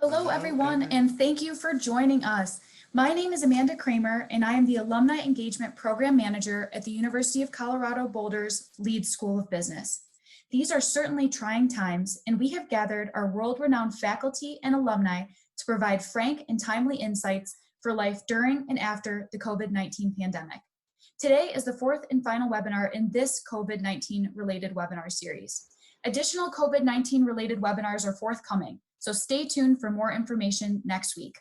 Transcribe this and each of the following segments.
Hello, everyone, and thank you for joining us. My name is Amanda Kramer, and I am the Alumni Engagement Program Manager at the University of Colorado Boulder's Leeds School of Business. These are certainly trying times, and we have gathered our world-renowned faculty and alumni to provide frank and timely insights for life during and after the COVID-19 pandemic. Today is the fourth and final webinar in this COVID-19 related webinar series. Additional COVID-19 related webinars are forthcoming, so stay tuned for more information next week.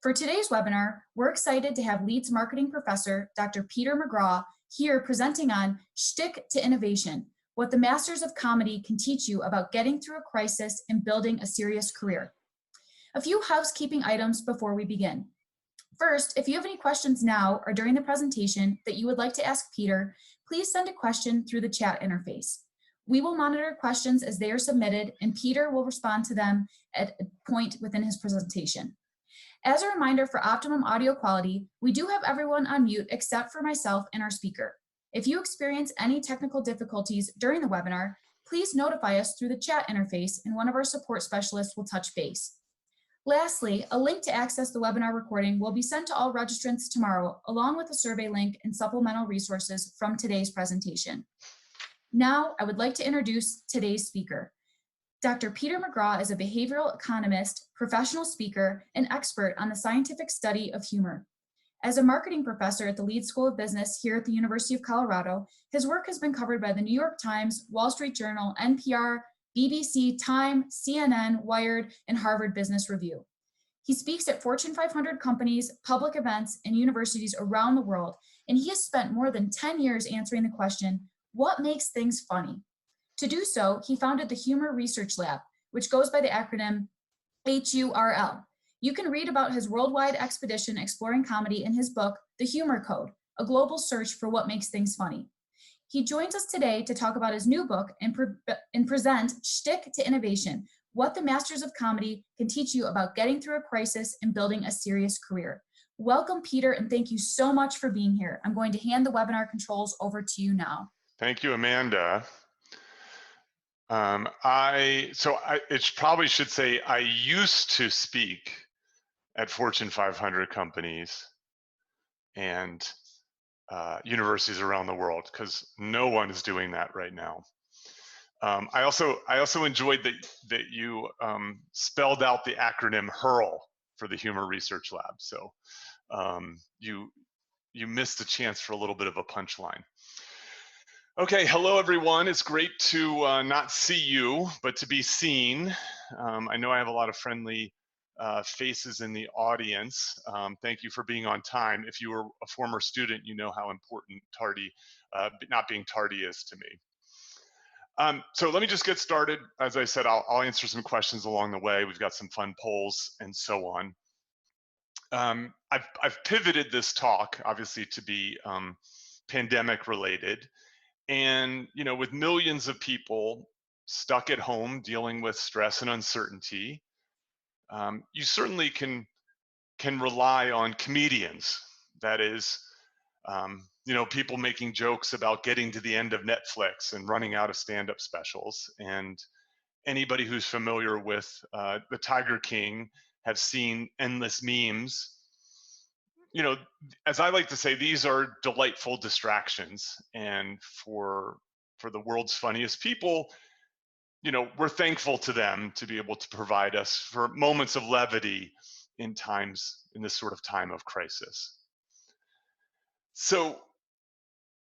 For today's webinar, we're excited to have Leeds Marketing Professor, Dr. Peter McGraw, here presenting on Shtick to Innovation, what the Masters of Comedy can teach you about getting through a crisis and building a serious career. A few housekeeping items before we begin. First, if you have any questions now or during the presentation that you would like to ask Peter, please send a question through the chat interface. We will monitor questions as they are submitted, and Peter will respond to them at a point within his presentation. As a reminder for optimum audio quality, we do have everyone on mute except for myself and our speaker. If you experience any technical difficulties during the webinar, please notify us through the chat interface and one of our support specialists will touch base. Lastly, a link to access the webinar recording will be sent to all registrants tomorrow, along with a survey link and supplemental resources from today's presentation. Now, I would like to introduce today's speaker. Dr. Peter McGraw is a behavioral economist, professional speaker, and expert on the scientific study of humor. As a marketing professor at the Leeds School of Business here at the University of Colorado, his work has been covered by the New York Times, Wall Street Journal, NPR, BBC, Time, CNN, Wired, and Harvard Business Review. He speaks at Fortune 500 companies, public events, and universities around the world, and he has spent more than 10 years answering the question, what makes things funny? To do so, he founded the Humor Research Lab, which goes by the acronym HURL. You can read about his worldwide expedition exploring comedy in his book, The Humor Code, a global search for what makes things funny. He joins us today to talk about his new book and present Shtick to Innovation, what the Masters of Comedy can teach you about getting through a crisis and building a serious career. Welcome, Peter, and thank you so much for being here. I'm going to hand the webinar controls over to you now. Thank you, Amanda. It probably should say I used to speak at Fortune 500 companies and universities around the world, because no one is doing that right now. I also enjoyed that you spelled out the acronym HURL for the Humor Research Lab. So you missed a chance for a little bit of a punchline. Okay, hello everyone. It's great to not see you, but to be seen. I know I have a lot of friendly faces in the audience. Thank you for being on time. If you were a former student, you know how important not being tardy is to me. So let me just get started. As I said, I'll answer some questions along the way. We've got some fun polls and so on. I've pivoted this talk, obviously, to be pandemic related. And, you know, with millions of people stuck at home dealing with stress and uncertainty, you certainly can rely on comedians. That is, you know, people making jokes about getting to the end of Netflix and running out of stand-up specials. And anybody who's familiar with the Tiger King have seen endless memes. You know, as I like to say, these are delightful distractions. And for the world's funniest people, you know, we're thankful to them to be able to provide us for moments of levity in this sort of time of crisis. So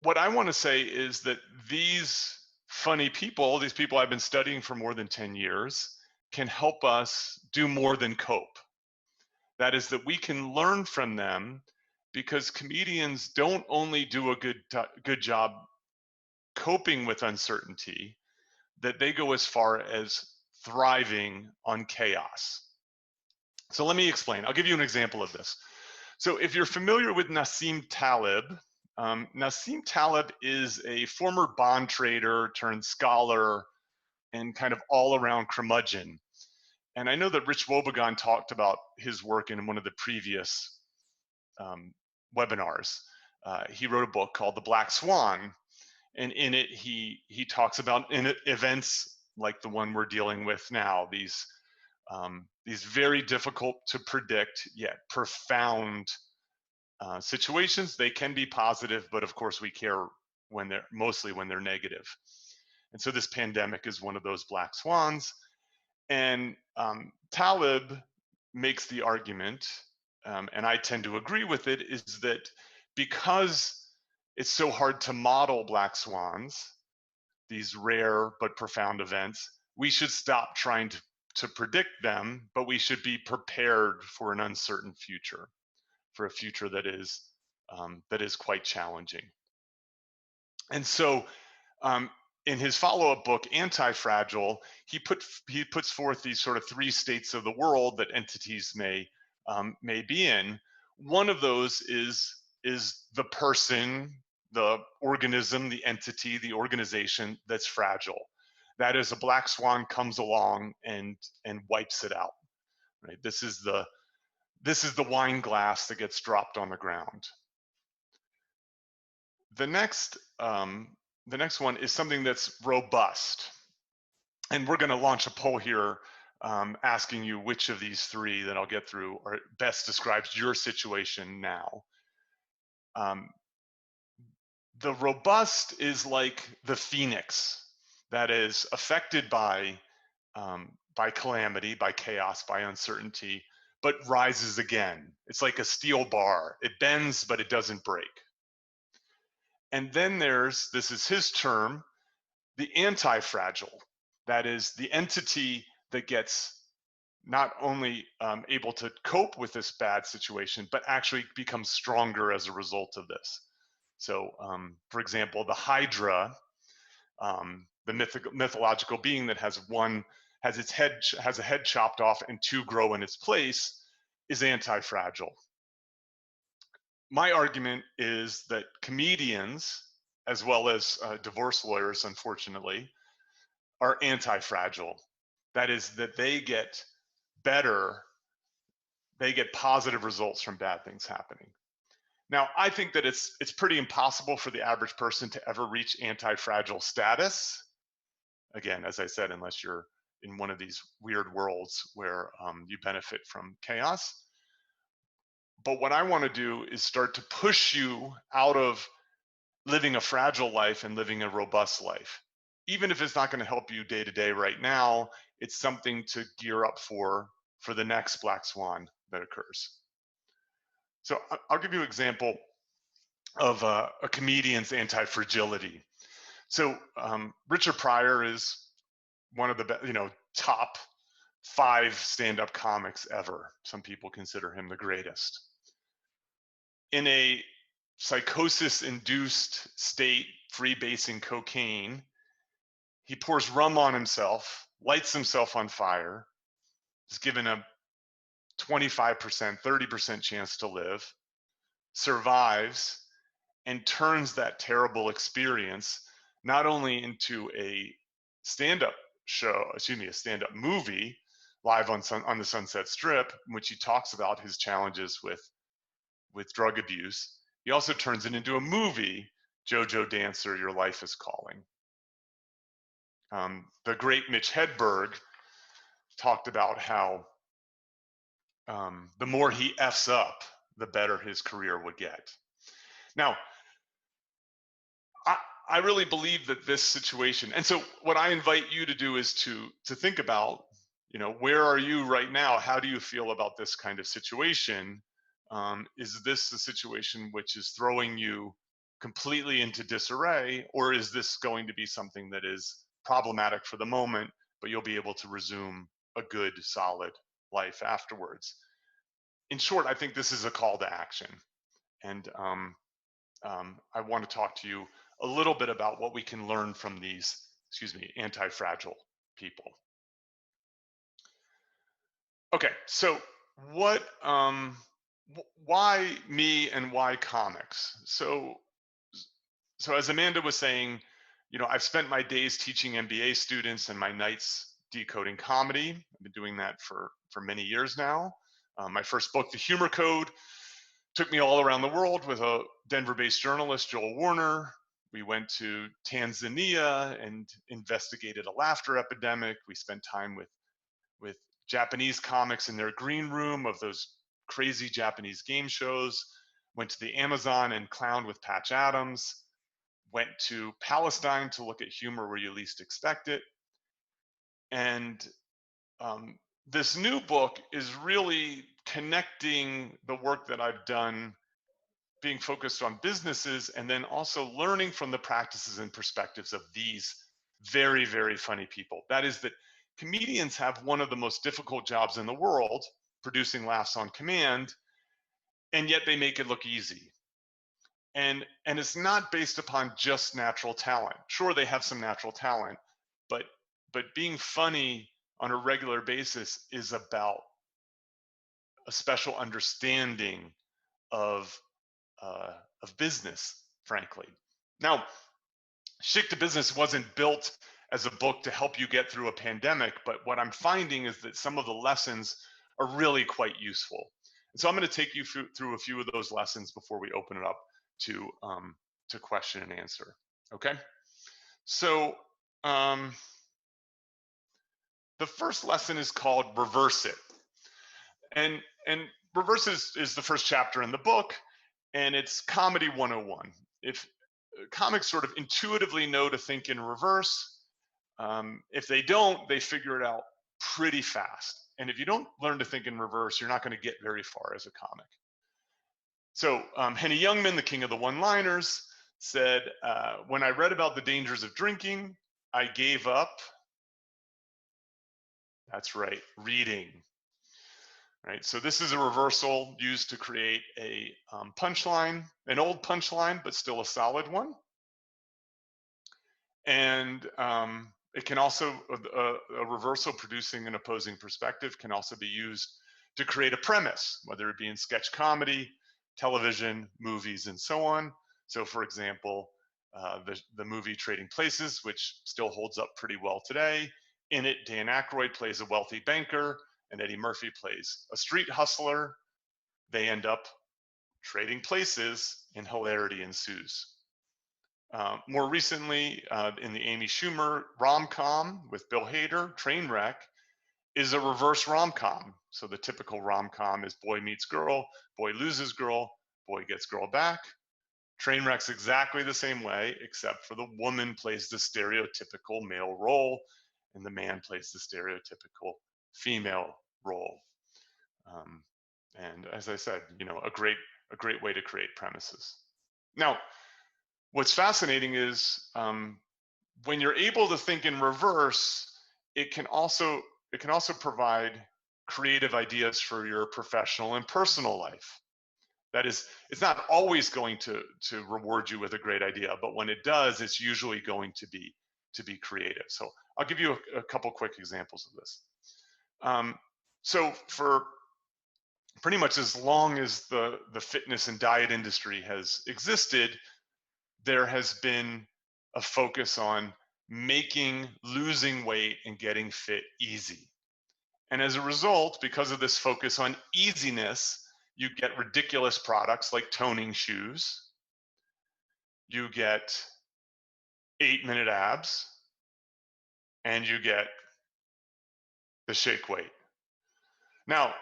what I want to say is that these funny people, these people I've been studying for more than 10 years, can help us do more than cope. That is, that we can learn from them, because comedians don't only do a good job coping with uncertainty, that they go as far as thriving on chaos. So let me explain. I'll give you an example of this. So if you're familiar with Nassim Taleb, Nassim Taleb is a former bond trader turned scholar and kind of all-around curmudgeon. And I know that Rich Wobegon talked about his work in one of the previous webinars. He wrote a book called The Black Swan, and in it he talks about events like the one we're dealing with now, these these very difficult to predict yet profound situations. They can be positive, but of course we care when they're mostly when they're negative. And so this pandemic is one of those black swans. And Taleb makes the argument, and I tend to agree with it, is that because it's so hard to model black swans, these rare but profound events, we should stop trying to predict them, but we should be prepared for an uncertain future, for a future that is quite challenging. And so in his follow-up book, Anti-Fragile, he puts forth these sort of three states of the world that entities may be in. One of those is the person, the organism, the entity, the organization that's fragile. That is, a black swan comes along and wipes it out. Right? This is the wine glass that gets dropped on the ground. The next one is something that's robust. And we're going to launch a poll here asking you which of these three that I'll get through best describes your situation now. The robust is like the phoenix that is affected by calamity, by chaos, by uncertainty, but rises again. It's like a steel bar. It bends, but it doesn't break. And then this is his term, the anti-fragile. That is the entity that gets not only able to cope with this bad situation, but actually becomes stronger as a result of this. So, for example, the Hydra, the mythological being that has a head chopped off and two grow in its place, is anti-fragile. My argument is that comedians, as well as divorce lawyers, unfortunately, are anti-fragile. That is, that they get better, they get positive results from bad things happening. Now, I think that it's pretty impossible for the average person to ever reach anti-fragile status. Again, as I said, unless you're in one of these weird worlds where you benefit from chaos. But what I want to do is start to push you out of living a fragile life and living a robust life. Even if it's not going to help you day to day right now, it's something to gear up for the next black swan that occurs. So I'll give you an example of a comedian's anti-fragility. So Richard Pryor is one of the top 5 stand-up comics ever. Some people consider him the greatest. In a psychosis-induced state, freebasing cocaine, he pours rum on himself, lights himself on fire, is given a 25%, 30% chance to live, survives, and turns that terrible experience not only into a stand-up movie live on the Sunset Strip, in which he talks about his challenges with drug abuse. He also turns it into a movie, JoJo Dancer, Your Life is Calling. The great Mitch Hedberg talked about how the more he F's up, the better his career would get. Now, I really believe that this situation, and so what I invite you to do is to think about, where are you right now? How do you feel about this kind of situation? Is this a situation which is throwing you completely into disarray, or is this going to be something that is problematic for the moment, but you'll be able to resume a good, solid life afterwards? In short, I think this is a call to action. And I want to talk to you a little bit about what we can learn from these, anti-fragile people. Okay, so why me and why comics? So as Amanda was saying, I've spent my days teaching MBA students and my nights decoding comedy. I've been doing that for many years now. My first book, The Humor Code, took me all around the world with a Denver-based journalist, Joel Warner. We went to Tanzania and investigated a laughter epidemic. We spent time with Japanese comics in their green room of those crazy Japanese game shows, went to the Amazon and clowned with Patch Adams, went to Palestine to look at humor where you least expect it. And this new book is really connecting the work that I've done, being focused on businesses, and then also learning from the practices and perspectives of these very, very funny people. That is that comedians have one of the most difficult jobs in the world, producing laughs on command, and yet they make it look easy. And it's not based upon just natural talent. Sure, they have some natural talent, but being funny on a regular basis is about a special understanding of business, frankly. Now, Shtick to Business wasn't built as a book to help you get through a pandemic, but what I'm finding is that some of the lessons are really quite useful. And so I'm going to take you through a few of those lessons before we open it up to question and answer. Okay. So the first lesson is called Reverse It. And Reverse is the first chapter in the book, and it's comedy 101. If comics sort of intuitively know to think in reverse, if they don't, they figure it out pretty fast. And if you don't learn to think in reverse, you're not going to get very far as a comic. So Henny Youngman, the king of the one-liners, said, when I read about the dangers of drinking, I gave up, that's right, reading. Right, so this is a reversal used to create a punchline, an old punchline, but still a solid one. And it can also, a reversal producing an opposing perspective can also be used to create a premise, whether it be in sketch comedy, television, movies, and so on. So for example, the movie Trading Places, which still holds up pretty well today. In it, Dan Aykroyd plays a wealthy banker, and Eddie Murphy plays a street hustler. They end up trading places, and hilarity ensues. More recently, in the Amy Schumer rom-com with Bill Hader, Trainwreck, is a reverse rom-com. So the typical rom-com is boy meets girl, boy loses girl, boy gets girl back. Trainwreck's exactly the same way, except for the woman plays the stereotypical male role, and the man plays the stereotypical female role. And as I said, you know, a great way to create premises. Now, what's fascinating is when you're able to think in reverse, it can also provide creative ideas for your professional and personal life. That is, it's not always going to reward you with a great idea, but when it does, it's usually going to be creative. So I'll give you a couple quick examples of this. So for pretty much as long as the fitness and diet industry has existed, there has been a focus on making losing weight and getting fit easy. And as a result, because of this focus on easiness, you get ridiculous products like toning shoes. You get 8-minute abs, and you get the shake weight. Now,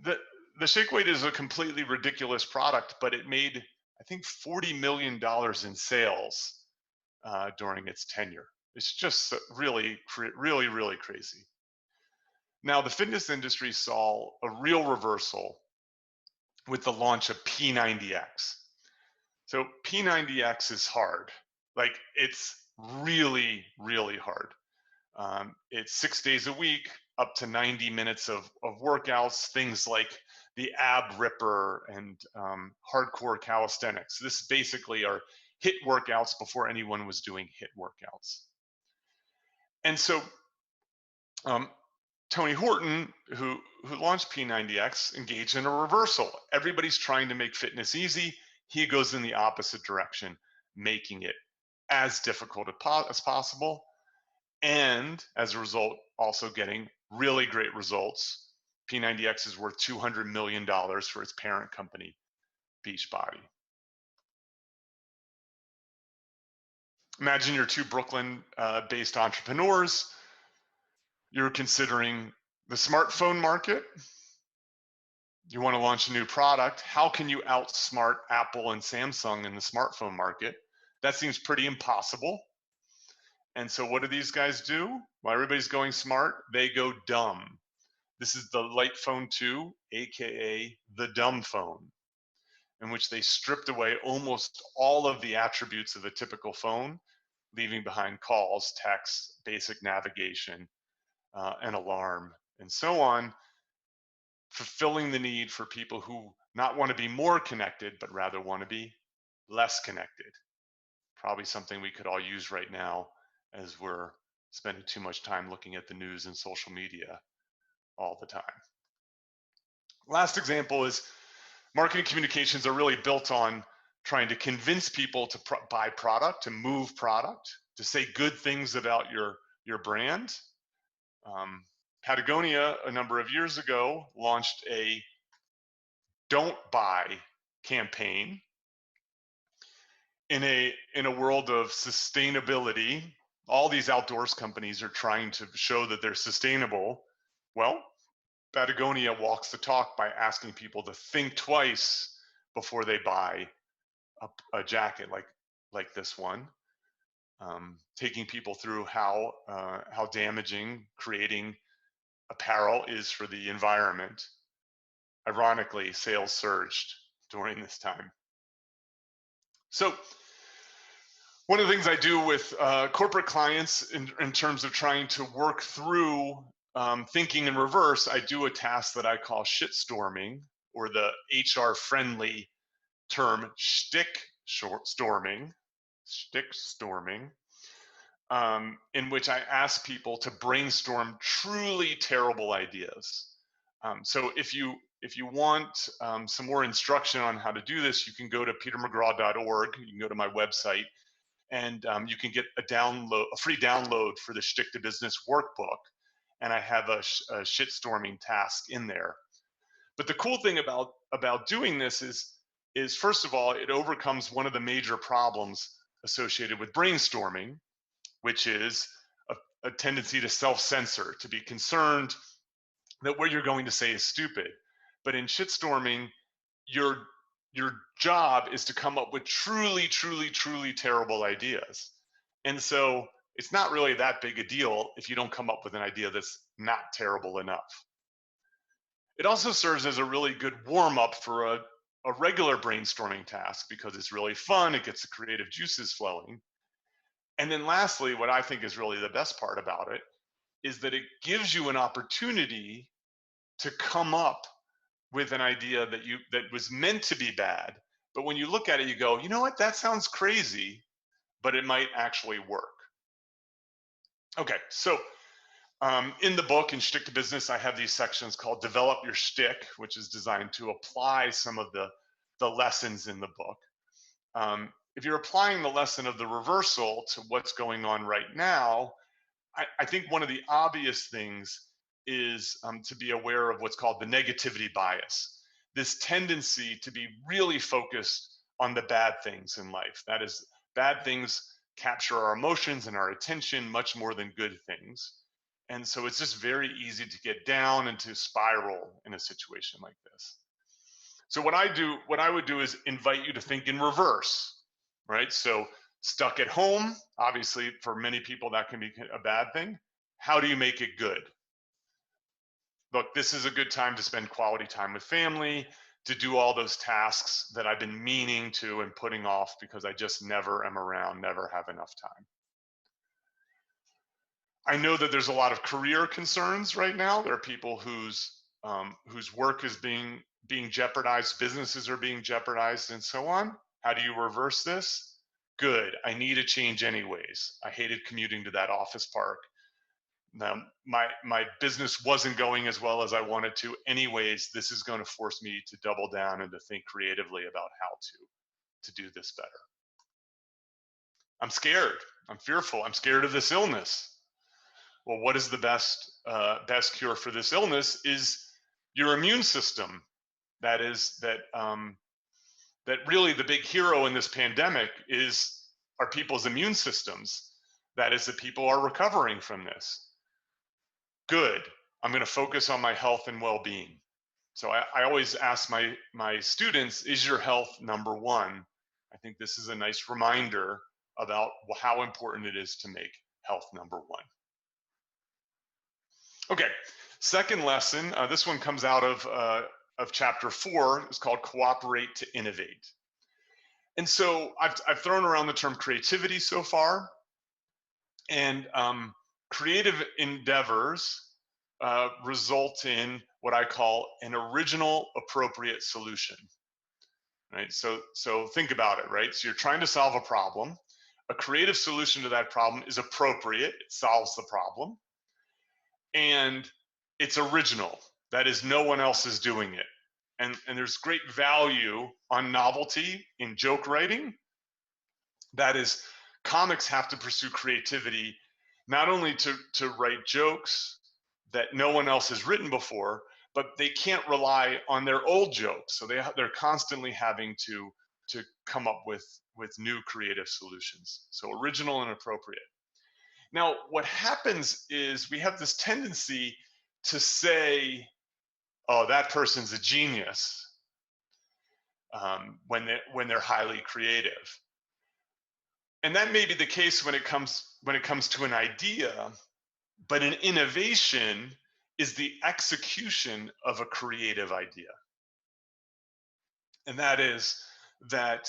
the shake weight is a completely ridiculous product, but it made, I think, $40 million in sales during its tenure. It's just really, really crazy. Now, the fitness industry saw a real reversal with the launch of P90X. So P90X is hard. Like, it's really, really hard. It's 6 days a week, up to 90 minutes of workouts, things like the ab ripper and hardcore calisthenics. This basically are HIIT workouts before anyone was doing HIIT workouts. And so Tony Horton, who launched P90X, engaged in a reversal. Everybody's trying to make fitness easy. He goes in the opposite direction, making it as difficult as possible. And as a result, also getting really great results. P90X is worth $200 million for its parent company, Beachbody. Imagine you're two Brooklyn-based entrepreneurs. You're considering The smartphone market, you want to launch a new product. How can you outsmart Apple and Samsung in the smartphone market? That seems pretty impossible. And so what do these guys do? While everybody's going smart, they go dumb. This is the Light Phone 2, aka the dumb phone, in which they stripped away almost all of the attributes of a typical phone, leaving behind calls, texts, basic navigation, an alarm, and so on, fulfilling the need for people who not want to be more connected, but rather want to be less connected. Probably something we could all use right now as we're spending too much time looking at the news and social media all the time. Last example is marketing communications are really built on trying to convince people to buy product, to move product, to say good things about your brand. Patagonia, a number of years ago, launched a don't buy campaign. In a world of sustainability, all these outdoors companies are trying to show that they're sustainable. Well, Patagonia walks the talk by asking people to think twice before they buy a jacket like this one, taking people through how damaging creating apparel is for the environment. Ironically, sales surged during this time. So one of the things I do with corporate clients in terms of trying to work through thinking in reverse, I do a task that I call shitstorming, or the HR friendly term shtick storming, in which I ask people to brainstorm truly terrible ideas. So if you want some more instruction on how to do this, you can go to petermcgraw.org. You can go to my website, and you can get a free download for the Shtick to Business workbook. And I have a shitstorming task in there. But the cool thing about doing this is first of all, it overcomes one of the major problems associated with brainstorming, which is a tendency to self-censor, to be concerned that what you're going to say is stupid. But in shitstorming, your job is to come up with truly, truly, truly terrible ideas. And so it's not really that big a deal if you don't come up with an idea that's not terrible enough. It also serves as a really good warm-up for a regular brainstorming task, because it's really fun, it gets the creative juices flowing. And then lastly, what I think is really the best part about it is that it gives you an opportunity to come up with an idea that was meant to be bad, but when you look at it, you go, you know what, that sounds crazy, but it might actually work. Okay, so in the book, in Shtick to Business, I have these sections called Develop Your Shtick, which is designed to apply some of the lessons in the book. If you're applying the lesson of the reversal to what's going on right now, I think one of the obvious things is to be aware of what's called the negativity bias. This tendency to be really focused on the bad things in life. That is, bad things capture our emotions and our attention much more than good things. And so it's just very easy to get down and to spiral in a situation like this. So what I would do is invite you to think in reverse, right? So stuck at home, obviously for many people that can be a bad thing. How do you make it good? Look, this is a good time to spend quality time with family, to do all those tasks that I've been meaning to and putting off because I just never am around, never have enough time. I know that there's a lot of career concerns right now. There are people whose work is being jeopardized, businesses are being jeopardized, and so on. How do you reverse this? Good, I need a change anyways. I hated commuting to that office park. Now, my business wasn't going as well as I wanted to anyways. This is going to force me to double down and to think creatively about how to do this better. I'm scared, I'm fearful, I'm scared of this illness. Well, what is the best cure for this illness? Is your immune system. That really the big hero in this pandemic are people's immune systems. That is, that people are recovering from this. Good. I'm going to focus on my health and well-being. So I always ask my students, is your health number one? I think this is a nice reminder about how important it is to make health number one. Okay, second lesson. This one comes out of chapter 4. It's called Cooperate to Innovate. And so I've thrown around the term creativity so far, and creative endeavors result in what I call an original appropriate solution. Right? So think about it, right? So you're trying to solve a problem. A creative solution to that problem is appropriate. It solves the problem. And it's original. That is, no one else is doing it. And there's great value on novelty in joke writing. That is, comics have to pursue creativity, not only to write jokes that no one else has written before, but they can't rely on their old jokes. So they're constantly having to come up with new creative solutions. So original and appropriate. Now, what happens is we have this tendency to say, oh, that person's a genius, when they're highly creative. And that may be the case when it comes to an idea, but an innovation is the execution of a creative idea. And that is that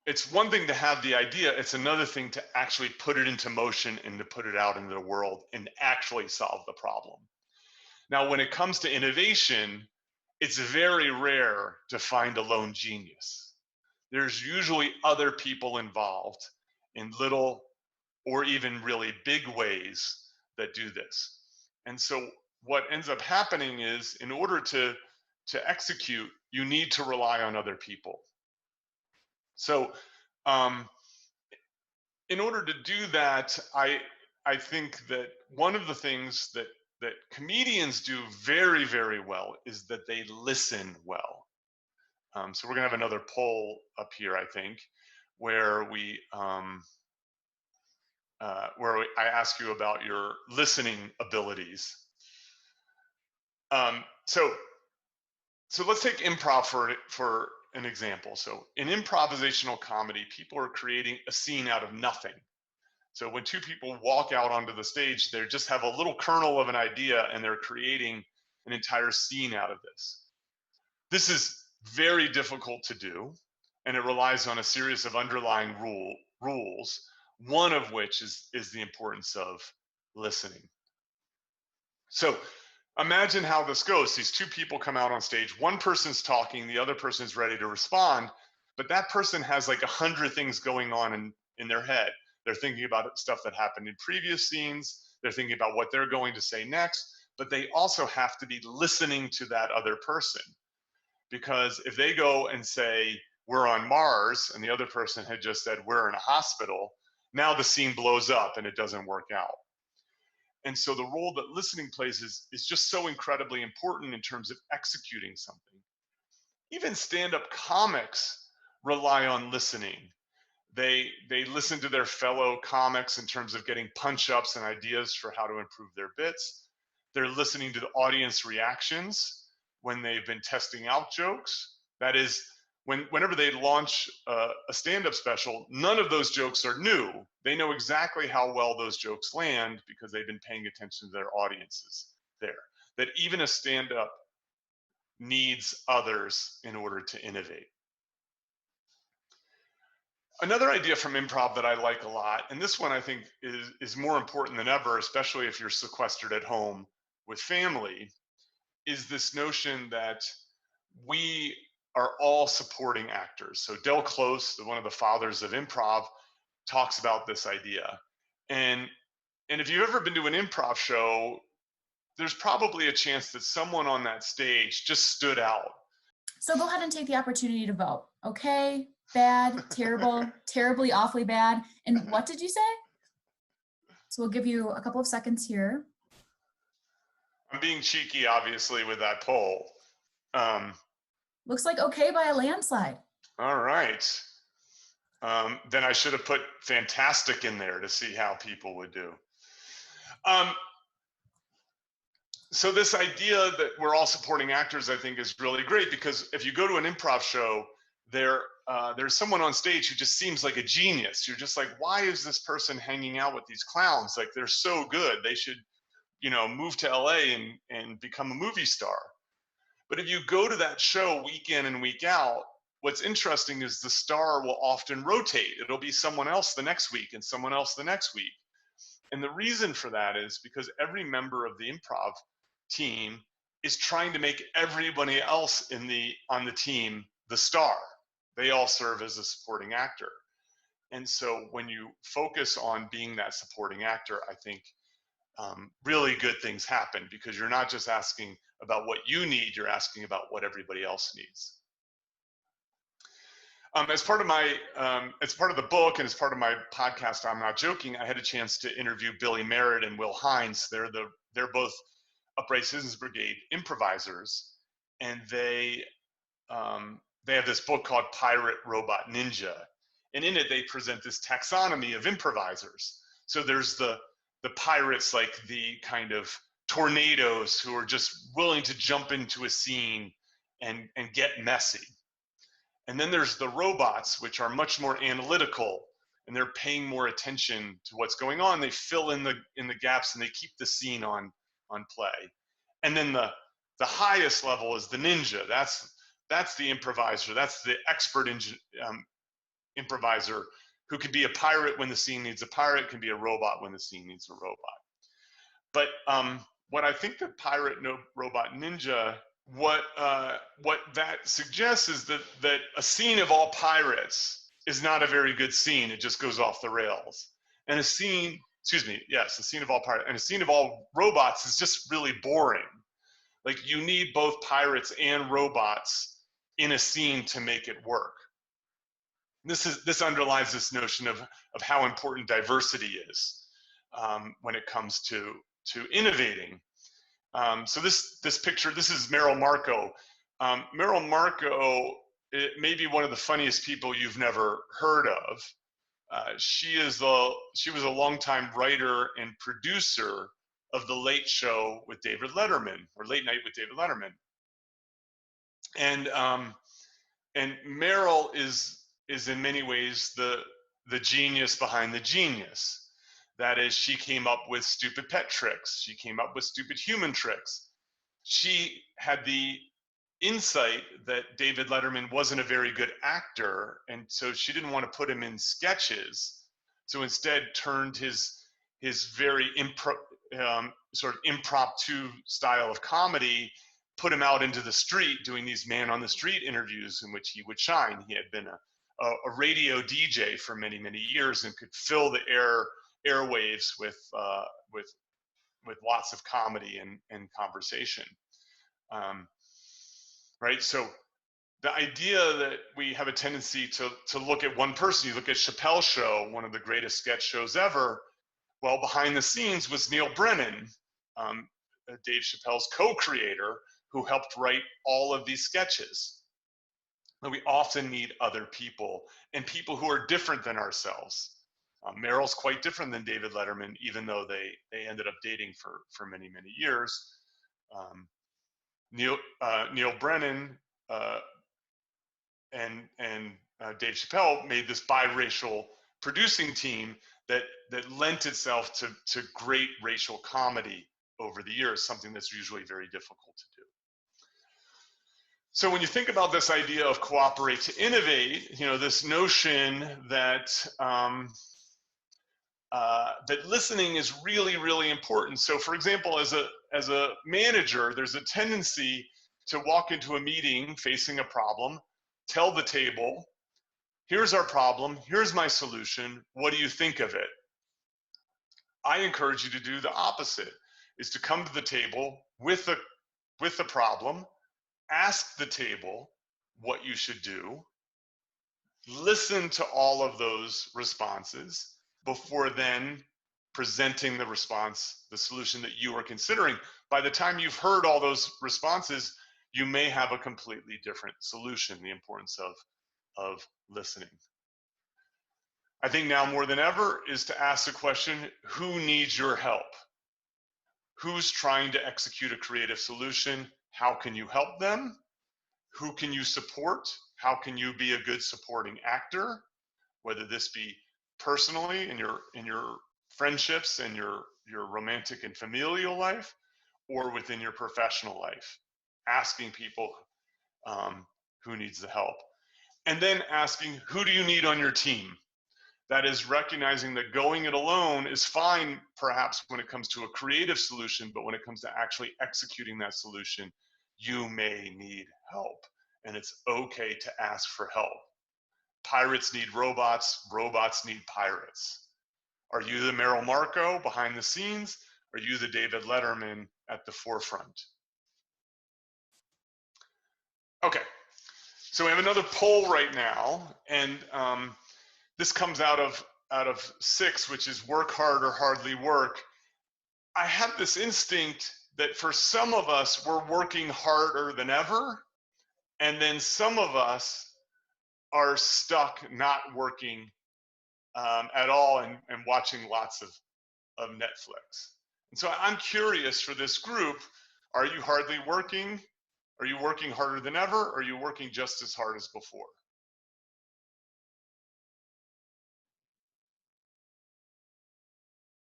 it's one thing to have the idea, it's another thing to actually put it into motion and to put it out into the world and actually solve the problem. Now, when it comes to innovation, it's very rare to find a lone genius. There's usually other people involved in little or even really big ways that do this. And so what ends up happening is, in order to execute, you need to rely on other people. So in order to do that, I think that one of the things that comedians do very, very well is that they listen well. So we're gonna have another poll up here, I think, where I ask you about your listening abilities. So let's take improv for an example. So in improvisational comedy, people are creating a scene out of nothing. So when two people walk out onto the stage, they just have a little kernel of an idea and they're creating an entire scene out of this. This is very difficult to do, and it relies on a series of underlying rules, one of which is the importance of listening. So imagine how this goes. These two people come out on stage. One person's talking, the other person's ready to respond, but that person has like 100 things going on in their head. They're thinking about stuff that happened in previous scenes. They're thinking about what they're going to say next, but they also have to be listening to that other person. Because if they go and say, we're on Mars, and the other person had just said, we're in a hospital, now the scene blows up and it doesn't work out. And so the role that listening plays is just so incredibly important in terms of executing something. Even stand-up comics rely on listening. They listen to their fellow comics in terms of getting punch-ups and ideas for how to improve their bits. They're listening to the audience reactions when they've been testing out jokes. That is, whenever they launch a stand-up special, none of those jokes are new. They know exactly how well those jokes land because they've been paying attention to their audiences there. That even a stand-up needs others in order to innovate. Another idea from improv that I like a lot, and this one I think is more important than ever, especially if you're sequestered at home with family, is this notion that we are all supporting actors. So Del Close, one of the fathers of improv, talks about this idea. And if you've ever been to an improv show, there's probably a chance that someone on that stage just stood out. So go ahead and take the opportunity to vote. Okay, bad, terrible, terribly, awfully bad. And what did you say? So we'll give you a couple of seconds here. I'm being cheeky, obviously, with that poll. Looks like okay by a landslide. All right. Then I should have put fantastic in there to see how people would do. Um, so this idea that we're all supporting actors, I think, is really great, because if you go to an improv show, there's someone on stage who just seems like a genius. You're just like, why is this person hanging out with these clowns? Like, they're so good. They should, move to LA and become a movie star. But if you go to that show week in and week out, what's interesting is the star will often rotate. It'll be someone else the next week and someone else the next week. And the reason for that is because every member of the improv team is trying to make everybody else on the team the star. They all serve as a supporting actor. And so when you focus on being that supporting actor, I think really good things happen, because you're not just asking about what you need, you're asking about what everybody else needs. As part of the book and as part of my podcast, I'm Not Joking, I had a chance to interview Billy Merritt and Will Hines. They're both Upright Citizens Brigade improvisers, and they have this book called Pirate, Robot, Ninja, and in it they present this taxonomy of improvisers. So there's the pirates, like the kind of tornadoes who are just willing to jump into a scene and get messy. And then there's the robots, which are much more analytical, and they're paying more attention to what's going on. They fill in the gaps and they keep the scene on play. And then the highest level is the ninja. That's the improviser. That's the expert improviser who can be a pirate when the scene needs a pirate, can be a robot when the scene needs a robot. But what I think the pirate, robot, ninja, what that suggests is that a scene of all pirates is not a very good scene. It just goes off the rails. And a scene of all pirates, and a scene of all robots is just really boring. Like, you need both pirates and robots in a scene to make it work. This underlies this notion of how important diversity is when it comes to innovating. So this picture, this is Meryl Marco. Meryl Marco may be one of the funniest people you've never heard of. She was a longtime writer and producer of The Late Show with David Letterman, or Late Night with David Letterman. And Meryl is in many ways the genius behind the genius. That is, she came up with stupid pet tricks. She came up with stupid human tricks. She had the insight that David Letterman wasn't a very good actor, and so she didn't want to put him in sketches. So instead turned his very sort of impromptu style of comedy, put him out into the street doing these man on the street interviews in which he would shine. He had been a radio DJ for many, many years and could fill the airwaves with lots of comedy and conversation. Right, so the idea that we have a tendency to look at one person, you look at Chappelle's Show, one of the greatest sketch shows ever. Well, behind the scenes was Neil Brennan, Dave Chappelle's co-creator, who helped write all of these sketches. And we often need other people, and people who are different than ourselves. Meryl's quite different than David Letterman, even though they ended up dating for many, many years. Neil Brennan and Dave Chappelle made this biracial producing team that lent itself to great racial comedy over the years, something that's usually very difficult to do. So when you think about this idea of cooperate to innovate, this notion that that listening is really, really important. So for example, as a manager, there's a tendency to walk into a meeting facing a problem, tell the table, here's our problem, here's my solution, what do you think of it? I encourage you to do the opposite, is to come to the table with the problem, ask the table what you should do, listen to all of those responses before then presenting the response, the solution that you are considering. By the time you've heard all those responses, you may have a completely different solution. The importance of listening. I think now more than ever is to ask the question, who needs your help? who's trying to execute a creative solution, how can you help them? Who can you support? How can you be a good supporting actor? Whether this be personally in your friendships and your romantic and familial life, or within your professional life, asking people who needs the help. And then asking, who do you need on your team? That is recognizing that going it alone is fine, perhaps when it comes to a creative solution, but when it comes to actually executing that solution, you may need help. And it's okay to ask for help. Pirates need robots, robots need pirates. Are you the Merrill Marco behind the scenes? Are you the David Letterman at the forefront? Okay, so we have another poll right now, and this comes out of 6, which is work hard or hardly work. I have this instinct that for some of us, we're working harder than ever, and then some of us are stuck not working at all and watching lots of Netflix. And so I'm curious for this group, are you hardly working? Are you working harder than ever? Or are you working just as hard as before?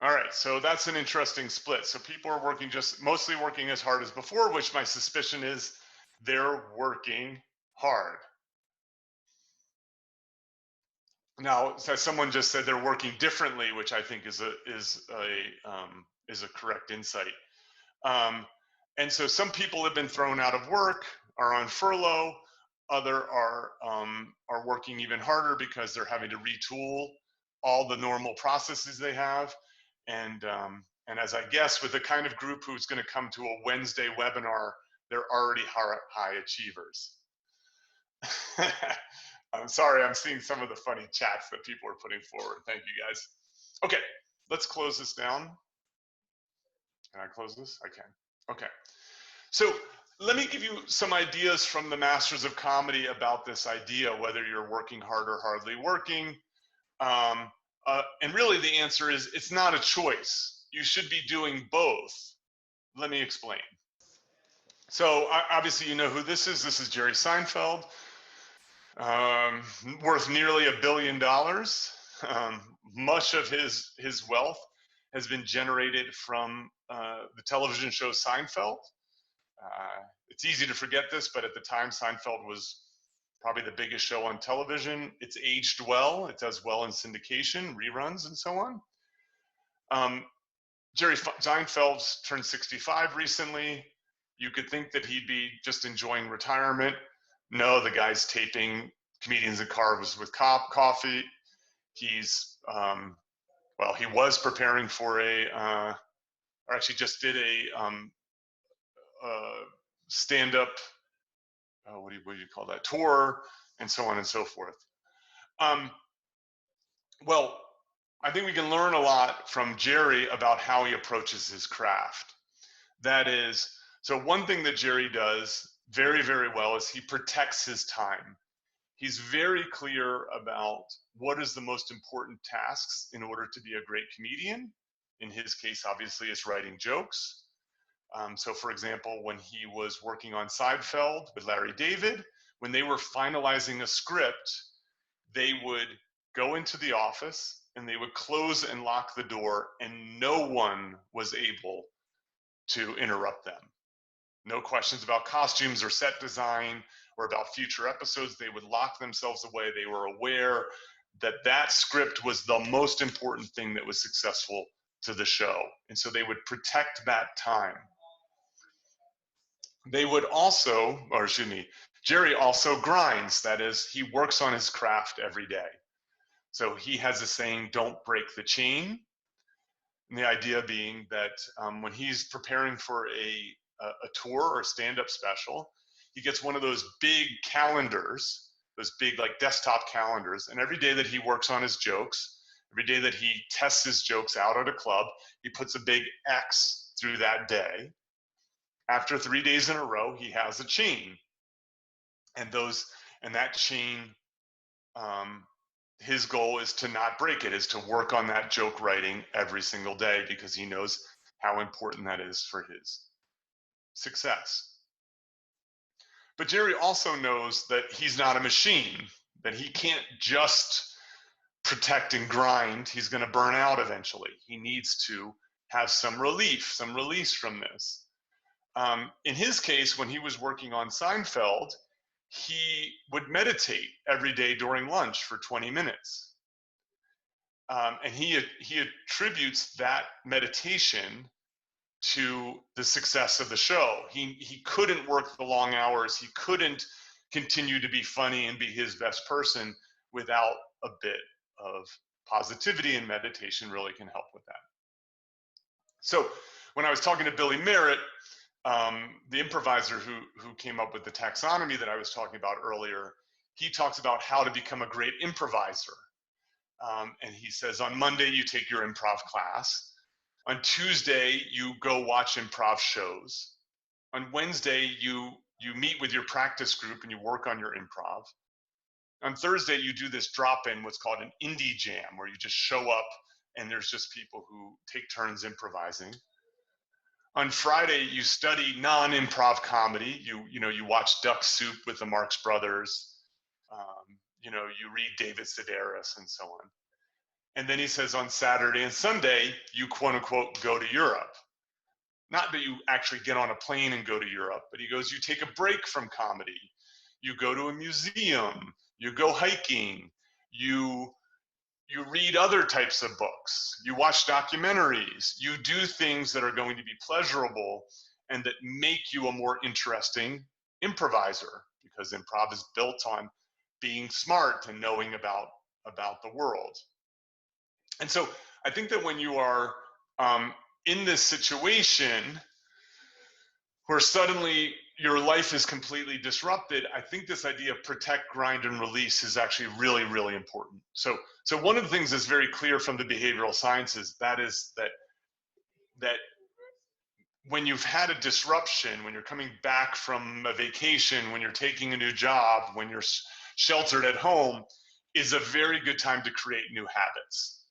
All right, so that's an interesting split. So people are working mostly working as hard as before, which my suspicion is they're working hard. Now, as someone just said, they're working differently, which I think is a correct insight. And so some people have been thrown out of work, are on furlough. Other are working even harder because they're having to retool all the normal processes they have. And as I guess, with the kind of group who's going to come to a Wednesday webinar, they're already high achievers. I'm sorry, I'm seeing some of the funny chats that people are putting forward. Thank you, guys. Okay, let's close this down. Can I close this? I can. Okay. So let me give you some ideas from the Masters of Comedy about this idea, whether you're working hard or hardly working. And really the answer is it's not a choice. You should be doing both. Let me explain. So obviously you know who this is. This is Jerry Seinfeld. Worth nearly $1 billion. Much of his wealth has been generated from the television show Seinfeld. It's easy to forget this, but at the time Seinfeld was probably the biggest show on television. It's aged well. It does well in syndication, reruns, and so on. Jerry Seinfeld's turned 65 recently. You could think that he'd be just enjoying retirement. No, the guy's taping Comedians in Cars with Coffee. He's, well, he was preparing for or actually just did a stand-up, what do you call that, tour, and so on and so forth. Well, I think we can learn a lot from Jerry about how he approaches his craft. That is, so one thing that Jerry does very, very well is he protects his time. He's very clear about what is the most important tasks in order to be a great comedian. In his case, obviously, it's writing jokes. So for example, when he was working on Seinfeld with Larry David, when they were finalizing a script, they would go into the office and they would close and lock the door, and no one was able to interrupt them. No questions about costumes or set design or about future episodes. They would lock themselves away. They were aware that that script was the most important thing that was successful to the show. And so they would protect that time. They would also, or excuse me, Jerry also grinds. That is, he works on his craft every day. So he has a saying, don't break the chain. And the idea being that when he's preparing for a tour or a stand-up special, he gets one of those big calendars, those big like desktop calendars, and every day that he works on his jokes, every day that he tests his jokes out at a club, he puts a big X through that day. After 3 days in a row, he has a chain, and that chain, his goal is to not break it, is to work on that joke writing every single day, because he knows how important that is for his success. But Jerry also knows that he's not a machine, that he can't just protect and grind. He's going to burn out eventually. He needs to have some relief, some release from this. In his case, when he was working on Seinfeld, he would meditate every day during lunch for 20 minutes. And he attributes that meditation to the success of the show. He couldn't work the long hours. He couldn't continue to be funny and be his best person without a bit of positivity, and meditation really can help with that. So when I was talking to Billy Merritt, the improviser who came up with the taxonomy that I was talking about earlier, he talks about how to become a great improviser. And he says, on Monday, you take your improv class. On Tuesday, you go watch improv shows. On Wednesday, you meet with your practice group and you work on your improv. On Thursday, you do this drop-in, what's called an indie jam, where you just show up and there's just people who take turns improvising. On Friday, you study non-improv comedy. You watch Duck Soup with the Marx Brothers. You read David Sedaris and so on. And then he says on Saturday and Sunday, you quote unquote go to Europe. Not that you actually get on a plane and go to Europe, but he goes, you take a break from comedy. You go to a museum, you go hiking, you read other types of books, you watch documentaries, you do things that are going to be pleasurable and that make you a more interesting improviser, because improv is built on being smart and knowing about the world. And so I think that when you are in this situation where suddenly your life is completely disrupted, I think this idea of protect, grind, and release is actually really, really important. So one of the things that's very clear from the behavioral sciences, that is that when you've had a disruption, when you're coming back from a vacation, when you're taking a new job, when you're sheltered at home, is a very good time to create new habits.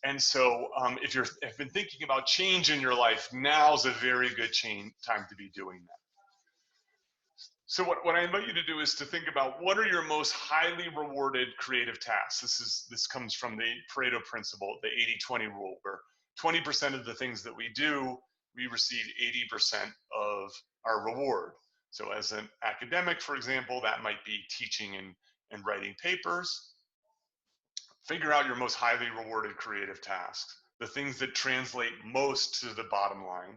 And so if you've been thinking about change in your life, now's a very good time to be doing that. So what I invite you to do is to think about, what are your most highly rewarded creative tasks? This comes from the Pareto principle, the 80-20 rule, where 20% of the things that we do, we receive 80% of our reward. So as an academic, for example, that might be teaching and writing papers. Figure out your most highly rewarded creative tasks, the things that translate most to the bottom line.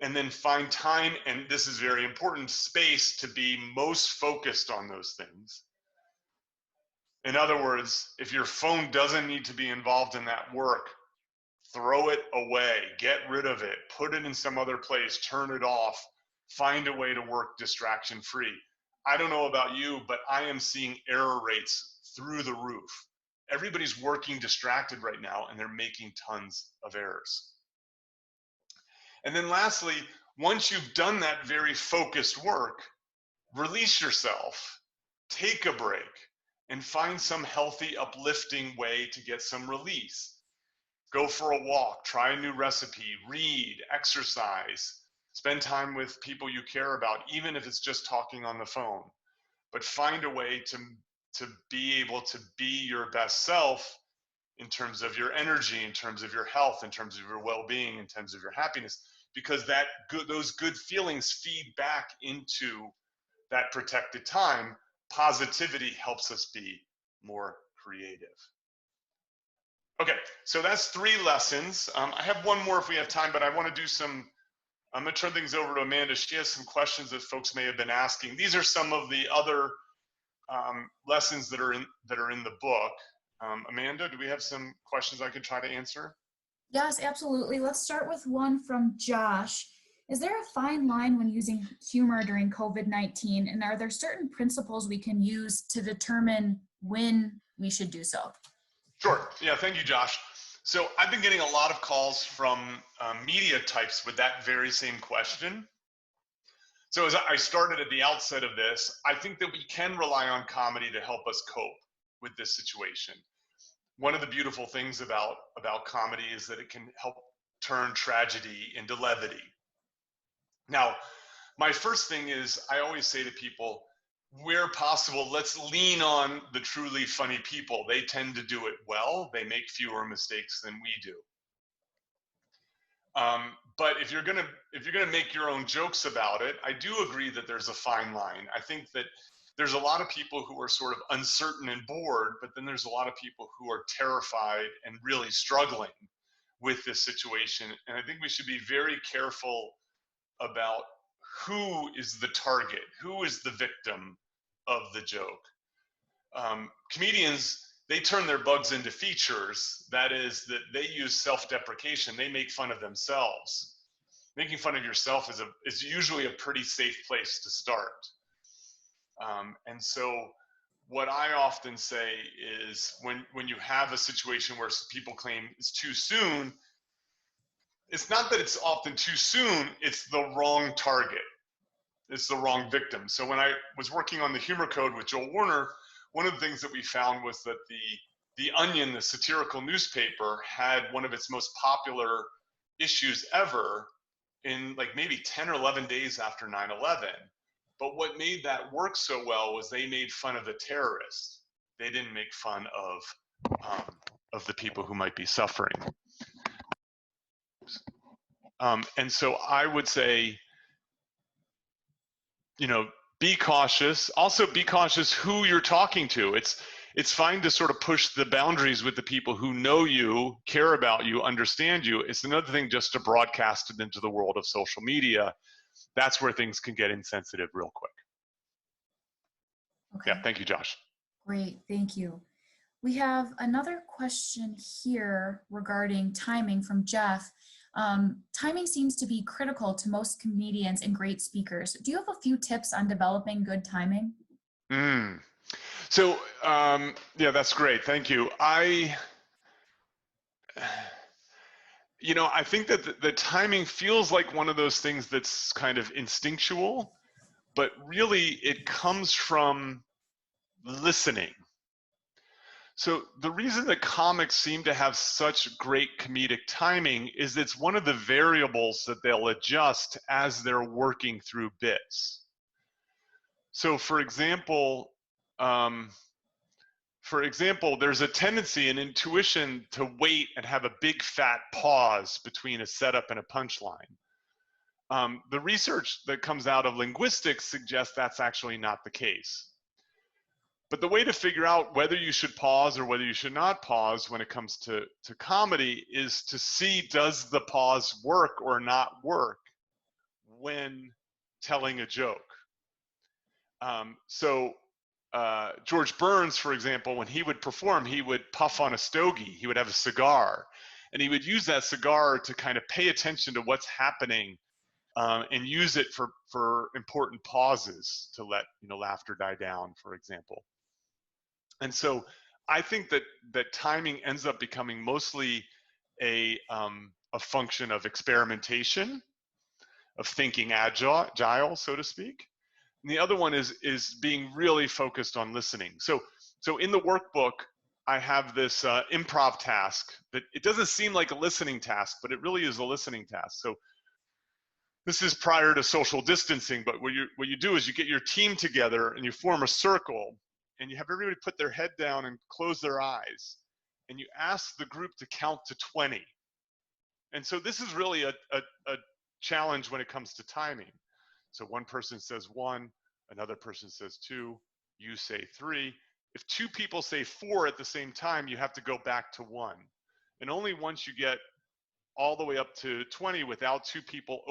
And then find time, and this is very important, space to be most focused on those things. In other words, if your phone doesn't need to be involved in that work, throw it away, get rid of it, put it in some other place, turn it off, find a way to work distraction free. I don't know about you, but I am seeing error rates through the roof. Everybody's working distracted right now and they're making tons of errors. And then lastly, once you've done that very focused work, release yourself, take a break, and find some healthy, uplifting way to get some release. Go for a walk, try a new recipe, read, exercise, spend time with people you care about, even if it's just talking on the phone. But find a way to be able to be your best self in terms of your energy, in terms of your health, in terms of your well-being, in terms of your happiness, because those good feelings feed back into that protected time. Positivity helps us be more creative. Okay, so that's 3 lessons. I have one more if we have time, but I want to do some, I'm going to turn things over to Amanda. She has some questions that folks may have been asking. These are some of the other lessons that are in the book. Amanda, do we have some questions I could try to answer? Yes, absolutely. Let's start with one from Josh. Is there a fine line when using humor during COVID-19? And are there certain principles we can use to determine when we should do so? Sure. Yeah, thank you, Josh. So I've been getting a lot of calls from media types with that very same question. So as I started at the outset of this, I think that we can rely on comedy to help us cope with this situation. One of the beautiful things about comedy is that it can help turn tragedy into levity. Now, my first thing is I always say to people, where possible, let's lean on the truly funny people. They tend to do it well. They make fewer mistakes than we do. But if you're gonna make your own jokes about it, I do agree that there's a fine line. I think that there's a lot of people who are sort of uncertain and bored, but then there's a lot of people who are terrified and really struggling with this situation. And I think we should be very careful about who is the target, who is the victim of the joke. Comedians, they turn their bugs into features. That is, that they use self-deprecation. They make fun of themselves. Making fun of yourself is usually a pretty safe place to start. And so what I often say is when you have a situation where people claim it's too soon, it's not that it's often too soon, it's the wrong target. It's the wrong victim. So when I was working on the humor code with Joel Warner, one of the things that we found was that the Onion, the satirical newspaper, had one of its most popular issues ever in like maybe 10 or 11 days after 9/11. But what made that work so well was they made fun of the terrorists. They didn't make fun of the people who might be suffering. And so I would say, you know, be cautious. Also be cautious who you're talking to. It's fine to sort of push the boundaries with the people who know you, care about you, understand you. It's another thing just to broadcast it into the world of social media. That's where things can get insensitive real quick. Okay. Yeah, thank you, Josh. Great, thank you. We have another question here regarding timing from Jeff. Timing seems to be critical to most comedians and great speakers. Do you have a few tips on developing good timing? So, yeah, that's great. Thank you. I think that the timing feels like one of those things that's kind of instinctual, but really it comes from listening. So the reason that comics seem to have such great comedic timing is it's one of the variables that they'll adjust as they're working through bits. So for example, there's a tendency, an intuition to wait and have a big fat pause between a setup and a punchline. The research that comes out of linguistics suggests that's actually not the case. But the way to figure out whether you should pause or whether you should not pause when it comes to comedy is to see, does the pause work or not work when telling a joke? George Burns, for example, when he would perform, he would puff on a stogie. He would have a cigar, and he would use that cigar to kind of pay attention to what's happening and use it for important pauses to let laughter die down, for example. And so I think that timing ends up becoming mostly a function of experimentation, of thinking agile, so to speak. And the other one is being really focused on listening. So in the workbook, I have this improv task that it doesn't seem like a listening task, but it really is a listening task. So this is prior to social distancing, but what you do is you get your team together and you form a circle and you have everybody put their head down and close their eyes. And you ask the group to count to 20. And so this is really a challenge when it comes to timing. So one person says 1, another person says 2, you say 3. If 2 people say 4 at the same time, you have to go back to 1. And only once you get all the way up to 20 without 2 people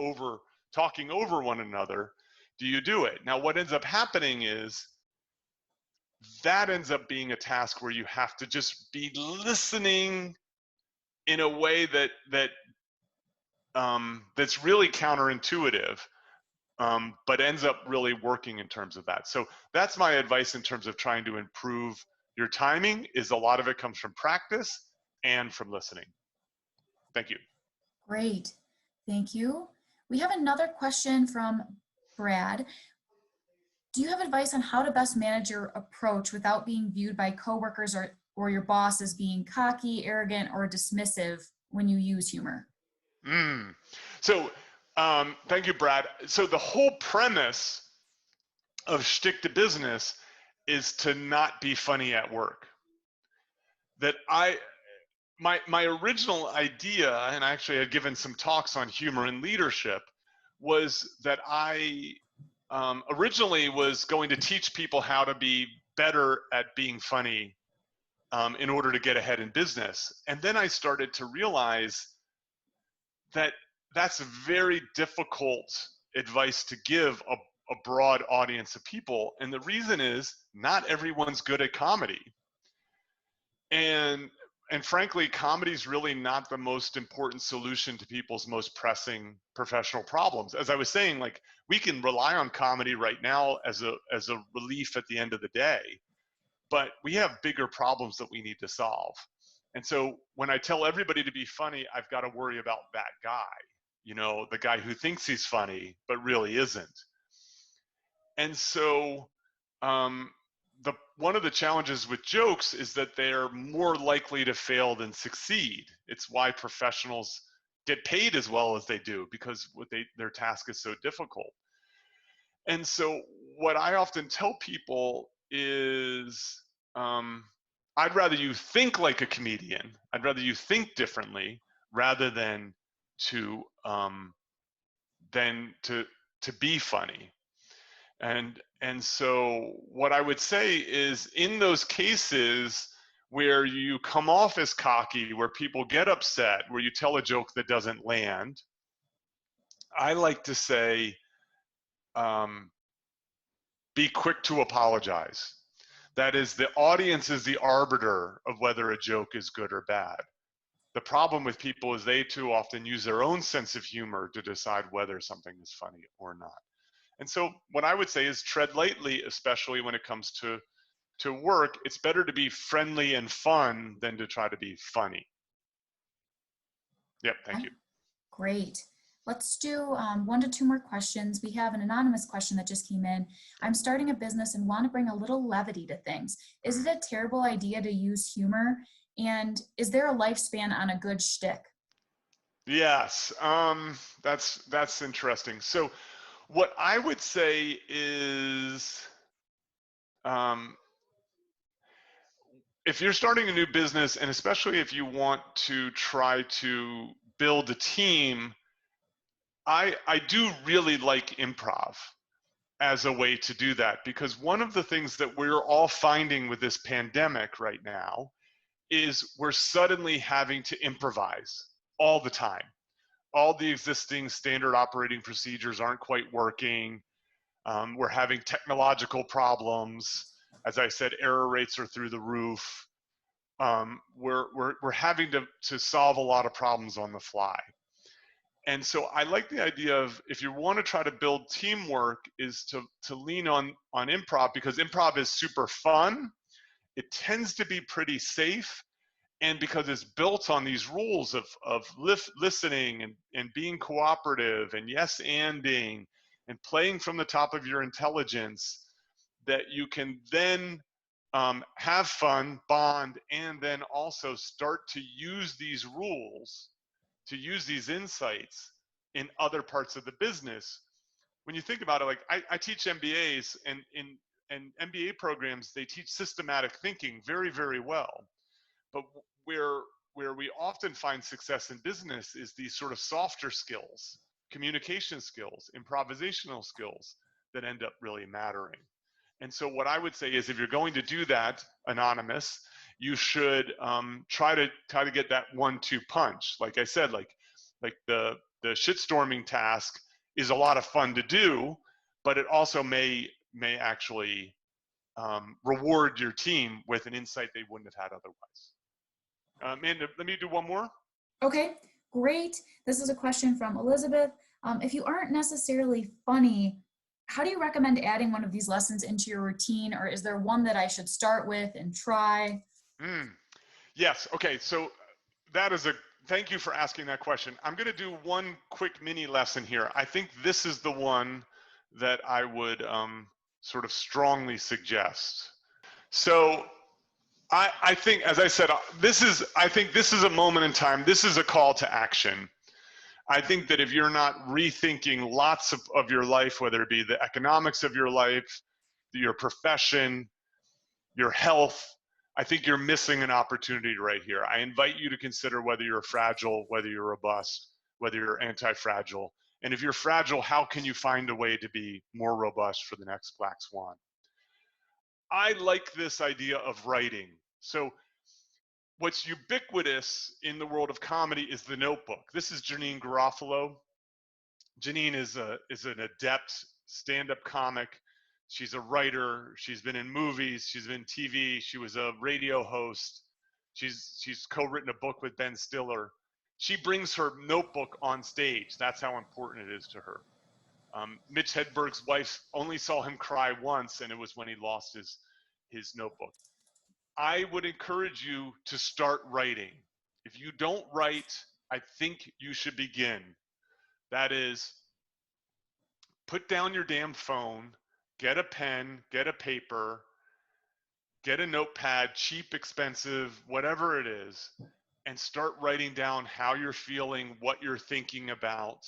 talking over one another do you do it. Now what ends up happening is that ends up being a task where you have to just be listening in a way that's really counterintuitive. But ends up really working in terms of that. So that's my advice in terms of trying to improve your timing, is a lot of it comes from practice and from listening. Thank you. Great, thank you. We have another question from Brad. Do you have advice on how to best manage your approach without being viewed by coworkers or your boss as being cocky, arrogant, or dismissive when you use humor? Mm. So, thank you, Brad. So the whole premise of Shtick to Business is to not be funny at work. That my original idea, and I actually had given some talks on humor and leadership, was that I originally was going to teach people how to be better at being funny in order to get ahead in business. And then I started to realize that that's very difficult advice to give a broad audience of people. And the reason is not everyone's good at comedy. And frankly, comedy is really not the most important solution to people's most pressing professional problems. As I was saying, like, we can rely on comedy right now as a relief at the end of the day, but we have bigger problems that we need to solve. And so when I tell everybody to be funny, I've got to worry about that guy, the guy who thinks he's funny but really isn't. And so one of the challenges with jokes is that they're more likely to fail than succeed. It's why professionals get paid as well as they do, because their task is so difficult. And so what I often tell people is, I'd rather you think like a comedian. I'd rather you think differently rather than to be funny. And so what I would say is, in those cases where you come off as cocky, where people get upset, where you tell a joke that doesn't land, I like to say, be quick to apologize. That is, the audience is the arbiter of whether a joke is good or bad. The problem with people is they too often use their own sense of humor to decide whether something is funny or not. And so what I would say is tread lightly, especially when it comes to work. It's better to be friendly and fun than to try to be funny. Yep, thank you. Great. Let's do 1 to 2 more questions. We have an anonymous question that just came in. I'm starting a business and want to bring a little levity to things. Is it a terrible idea to use humor? And is there a lifespan on a good shtick? Yes, that's interesting. So what I would say is, if you're starting a new business, and especially if you want to try to build a team, I do really like improv as a way to do that, because one of the things that we're all finding with this pandemic right now is we're suddenly having to improvise all the time. All the existing standard operating procedures aren't quite working. We're having technological problems. As I said, error rates are through the roof. We're having to solve a lot of problems on the fly. And so I like the idea of, if you want to try to build teamwork, is to lean on improv, because improv is super fun. It tends to be pretty safe. And because it's built on these rules of listening and being cooperative and yes-anding and playing from the top of your intelligence, that you can then have fun, bond, and then also start to use these rules, to use these insights in other parts of the business. When you think about it, like I teach MBAs, and in MBA programs, they teach systematic thinking very, very well. But where we often find success in business is these sort of softer skills, communication skills, improvisational skills, that end up really mattering. And so what I would say is, if you're going to do that, anonymous, you should try to get that 1-2 punch. Like I said, like the shitstorming task is a lot of fun to do, but it also may actually reward your team with an insight they wouldn't have had otherwise. Amanda, let me do one more. Okay, great. This is a question from Elizabeth. If you aren't necessarily funny, how do you recommend adding one of these lessons into your routine, or is there one that I should start with and try? Yes, okay, so thank you for asking that question. I'm gonna do one quick mini lesson here. I think this is the one that I would sort of strongly suggest. So I think, as I said, I think this is a moment in time. This is a call to action. I think that if you're not rethinking lots of your life, whether it be the economics of your life, your profession, your health, I think you're missing an opportunity right here. I invite you to consider whether you're fragile, whether you're robust, whether you're anti-fragile. And if you're fragile, how can you find a way to be more robust for the next black swan? I like this idea of writing. So what's ubiquitous in the world of comedy is the Notebook. This is Janine Garofalo. Janine is an adept stand-up comic. She's a writer. She's been in movies. She's been TV. She was a radio host. She's co-written a book with Ben Stiller. She brings her notebook on stage. That's how important it is to her. Mitch Hedberg's wife only saw him cry once, and it was when he lost his notebook. I would encourage you to start writing. If you don't write, I think you should begin. That is, put down your damn phone, get a pen, get a paper, get a notepad, cheap, expensive, whatever it is, and start writing down how you're feeling, what you're thinking about.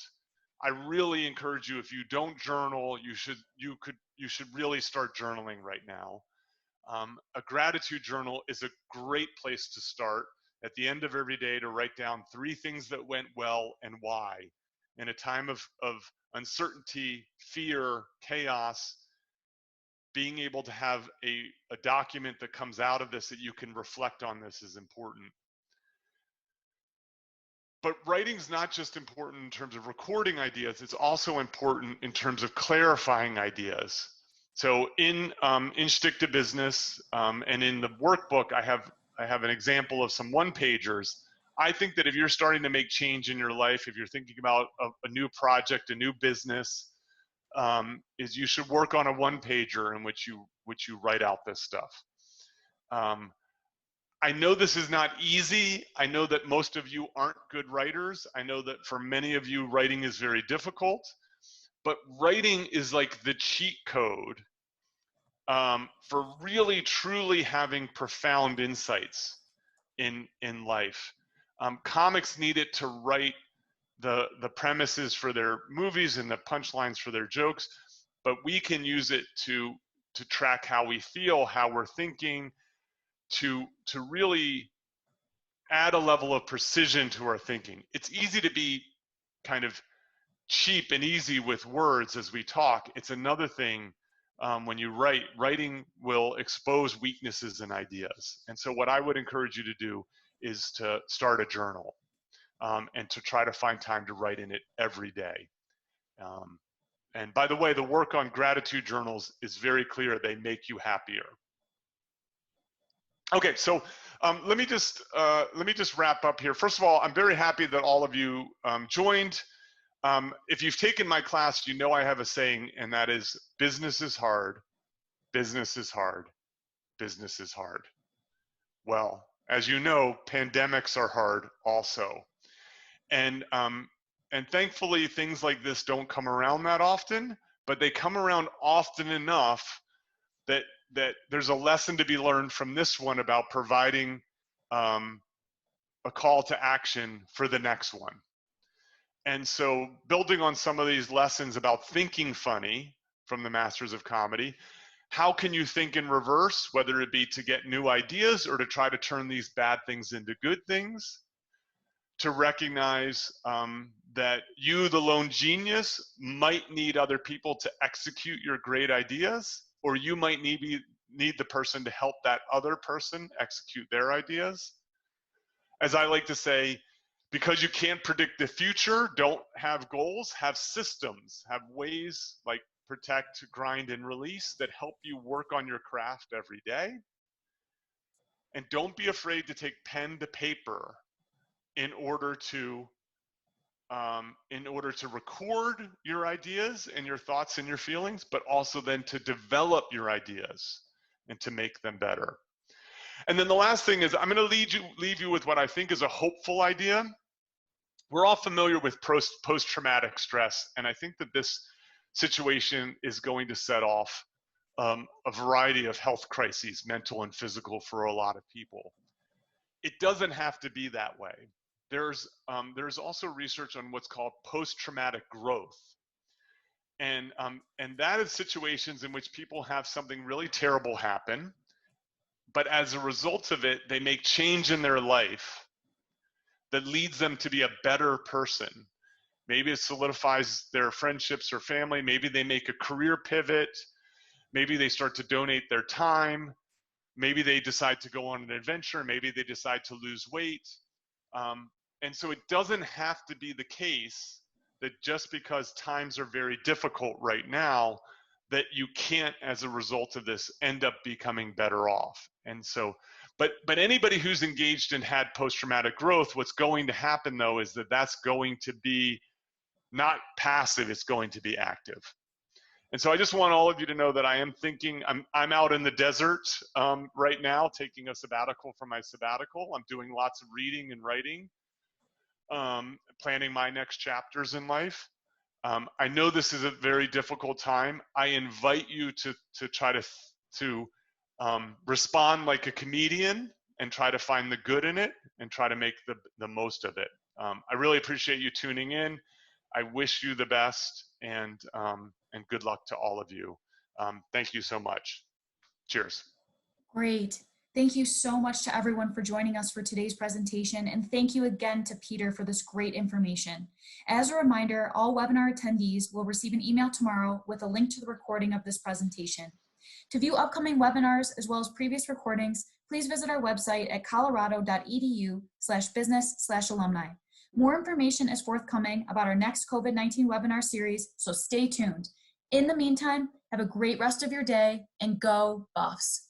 I really encourage you, if you don't journal, you should really start journaling right now. A gratitude journal is a great place to start at the end of every day to write down 3 things that went well and why. In a time of uncertainty, fear, chaos, being able to have a document that comes out of this that you can reflect on this is important. But writing's not just important in terms of recording ideas, it's also important in terms of clarifying ideas. So in Shtick to Business and in the workbook, I have an example of some one-pagers. I think that if you're starting to make change in your life, if you're thinking about a new project, a new business, is you should work on a one-pager in which you write out this stuff. I know this is not easy. I know that most of you aren't good writers. I know that for many of you, writing is very difficult. But writing is like the cheat code for really, truly having profound insights in life. Comics need it to write the premises for their movies and the punchlines for their jokes, but we can use it to track how we feel, how we're thinking, to really add a level of precision to our thinking. It's easy to be kind of cheap and easy with words as we talk. It's another thing when you write. Writing will expose weaknesses in ideas. And so what I would encourage you to do is to start a journal and to try to find time to write in it every day. And by the way, the work on gratitude journals is very clear. They make you happier. Okay, so let me just wrap up here. First of all, I'm very happy that all of you joined. If you've taken my class, you know I have a saying, and that is, business is hard, business is hard, business is hard. Well, as you know, pandemics are hard also. And thankfully, things like this don't come around that often, but they come around often enough that there's a lesson to be learned from this one about providing a call to action for the next one. And so building on some of these lessons about thinking funny from the Masters of Comedy, how can you think in reverse, whether it be to get new ideas or to try to turn these bad things into good things? To recognize that you, the lone genius, might need other people to execute your great ideas, or you might need the person to help that other person execute their ideas. As I like to say, because you can't predict the future, don't have goals, have systems, have ways like protect, grind, and release that help you work on your craft every day. And don't be afraid to take pen to paper in order to record your ideas and your thoughts and your feelings, but also then to develop your ideas and to make them better. And then the last thing is, I'm going to leave you with what I think is a hopeful idea. We're all familiar with post-traumatic stress, and I think that this situation is going to set off a variety of health crises, mental and physical, for a lot of people. It doesn't have to be that way. there's also research on what's called post-traumatic growth. And that is situations in which people have something really terrible happen, but as a result of it, they make change in their life that leads them to be a better person. Maybe it solidifies their friendships or family. Maybe they make a career pivot. Maybe they start to donate their time. Maybe they decide to go on an adventure. Maybe they decide to lose weight. And so it doesn't have to be the case that just because times are very difficult right now, that you can't, as a result of this, end up becoming better off. And so, but anybody who's engaged and had post-traumatic growth, what's going to happen though is that that's going to be not passive, it's going to be active. And so I just want all of you to know that I am thinking, I'm out in the desert right now, taking a sabbatical from my sabbatical. I'm doing lots of reading and writing, planning my next chapters in life. I know this is a very difficult time. I invite you to try to respond like a comedian and try to find the good in it and try to make the most of it. I really appreciate you tuning in. I wish you the best, and good luck to all of you. Thank you so much. Cheers. Great. Thank you so much to everyone for joining us for today's presentation, and thank you again to Peter for this great information. As a reminder, all webinar attendees will receive an email tomorrow with a link to the recording of this presentation. To view upcoming webinars as well as previous recordings, please visit our website at colorado.edu/business/alumni. More information is forthcoming about our next COVID-19 webinar series, so stay tuned. In the meantime, have a great rest of your day and go Buffs.